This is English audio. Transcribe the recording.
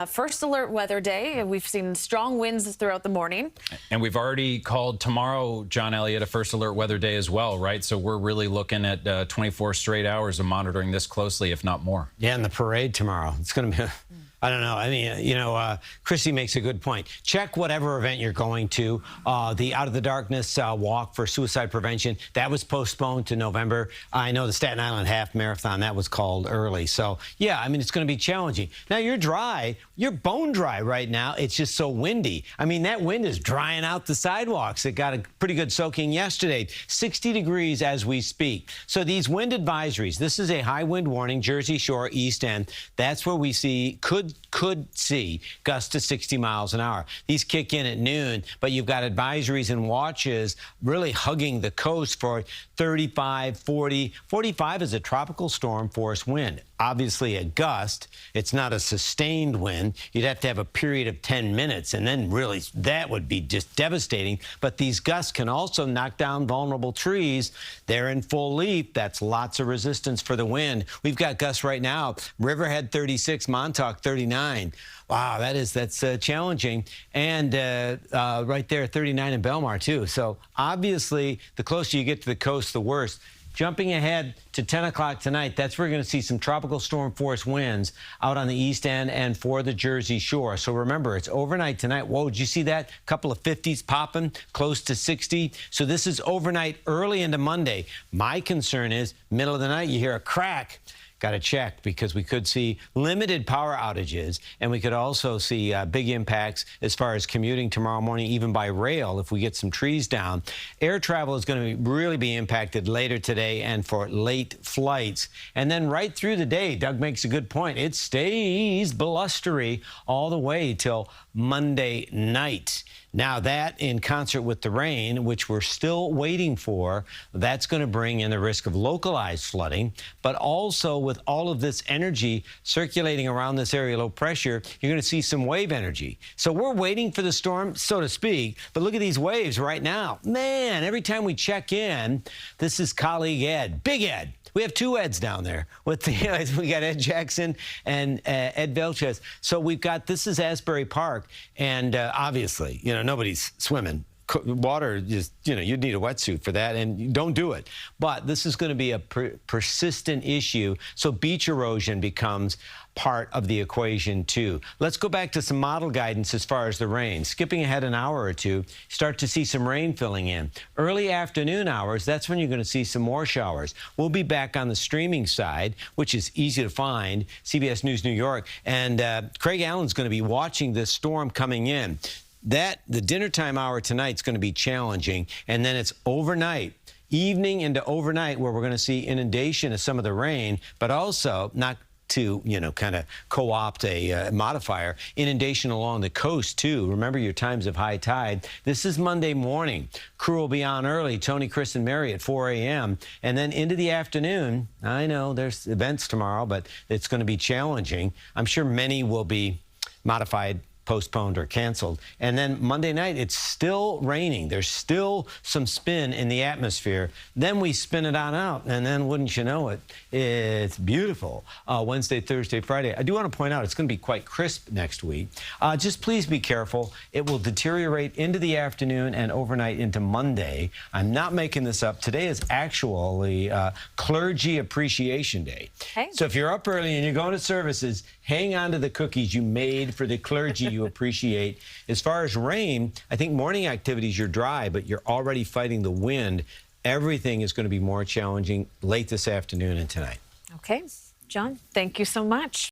First alert weather day. We've seen strong winds throughout the morning. And we've already called tomorrow, John Elliott, a first alert weather day as well, right? So we're really looking at 24 straight hours of monitoring this closely, if not more. Yeah, and the parade tomorrow. It's going to be, I don't know. I mean, Christy makes a good point. Check whatever event you're going to. The Out of the Darkness walk for suicide prevention, that was postponed to November. I know the Staten Island Half Marathon, that was called early. So, yeah, I mean, it's going to be challenging. Now, you're dry. You're bone dry right now. It's just so windy. I mean, that wind is drying out the sidewalks. It got a pretty good soaking yesterday. 60 degrees as we speak. So these wind advisories, this is a high wind warning, Jersey Shore, East End. That's where we see, could see gusts to 60 miles an hour. These kick in at noon, but you've got advisories and watches really hugging the coast for 35, 40. 45 is a tropical storm force wind. Obviously a gust. It's not a sustained wind. You'd have to have a period of 10 minutes, and then really that would be just devastating. But these gusts can also knock down vulnerable trees. They're in full leaf. That's lots of resistance for the wind. We've got gusts right now. Riverhead 36, Montauk 39. Wow, that's challenging. And right there, 39 in Belmar, too. So obviously, the closer you get to the coast, the worse. Jumping ahead to 10 o'clock tonight, that's where we're going to see some tropical storm force winds out on the East End and for the Jersey Shore. So remember, it's overnight tonight. Whoa, did you see that? A couple of 50s popping, close to 60. So this is overnight early into Monday. My concern is middle of the night, you hear a crack. Got to check, because we could see limited power outages, and we could also see big impacts as far as commuting tomorrow morning, even by rail, if we get some trees down. Air travel is going to really be impacted later today and for late flights. And then right through the day, Doug makes a good point. It stays blustery all the way till Monday night. Now that, in concert with the rain, which we're still waiting for, that's going to bring in the risk of localized flooding, but also with all of this energy circulating around this area, low pressure, you're going to see some wave energy. So we're waiting for the storm, so to speak, but look at these waves right now. Man, every time we check in, this is colleague Ed, Big Ed. We have two Eds down there. With the, we got Ed Jackson and Ed Velches. So we've got, this is Asbury Park, and obviously, nobody's swimming. Water is, you'd need a wetsuit for that, and you don't do it. But this is going to be a persistent issue, so beach erosion becomes part of the equation, too. Let's go back to some model guidance as far as the rain. Skipping ahead an hour or two, start to see some rain filling in. Early afternoon hours, that's when you're going to see some more showers. We'll be back on the streaming side, which is easy to find, CBS News New York, and Craig Allen's going to be watching this storm coming in. The dinner time hour tonight is going to be challenging, and then it's overnight, evening into overnight, where we're going to see inundation of some of the rain, but also not to, kind of co-opt a modifier, inundation along the coast, too. Remember your times of high tide. This is Monday morning. Crew will be on early, Tony, Chris, and Mary at 4 a.m. And then into the afternoon, I know there's events tomorrow, but it's going to be challenging. I'm sure many will be modified, postponed, or canceled. And then Monday night, it's still raining. There's still some spin in the atmosphere. Then we spin it on out, and then wouldn't you know it, it's beautiful. Wednesday, Thursday, Friday. I do want to point out it's going to be quite crisp next week. Just please be careful. It will deteriorate into the afternoon and overnight into Monday. I'm not making this up. Today is actually Clergy Appreciation Day. Hey. So if you're up early and you're going to services, hang on to the cookies you made for the clergy you appreciate. As far as rain, I think morning activities, you're dry, but you're already fighting the wind. Everything is going to be more challenging late this afternoon and tonight. Okay. John, thank you so much.